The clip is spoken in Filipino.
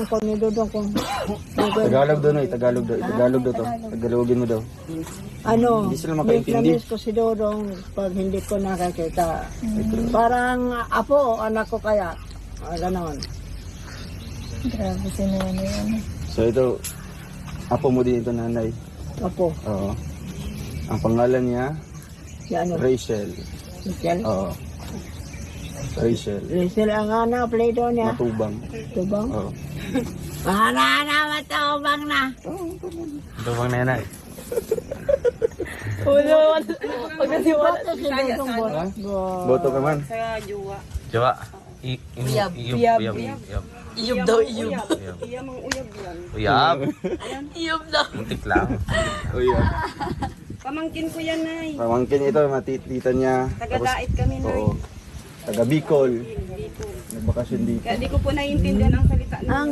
ko ni Dudong kung Tagalog doon eh, Tagalog daw. Tagalog daw to. Tagalogin mo daw. ano, Hindi sila miss na makaintindi. miss ko si Dudong pag hindi ko nakakita. Parang apo, anak ko kaya. Ganon. Grabe si nanay yan. So ito, apo mo din ito nanay. Apo, Oo. Ang pangalan niya, si ano, Rachel. Michelle. Oo. Rachel. Rachel ang anak, play doon niya. Matubang. Tubang. Oo. Matubang na. Matubang nanay. Ulo, pag nasiwala. Boto si Dudong boto. Boto ka man. Jawa. Uyab. Iyub daw, iyub. Uyab. Iyub daw. Muntik lang. Oh, yeah. Pamangkin ko yan, Nay. Pamangkin ito, matitita niya. Taga-dait kami, Nay. Oo. Taga Bicol. Nagbakasyon dito. Kaya di ko po naiintindihan ang salita niya. Ang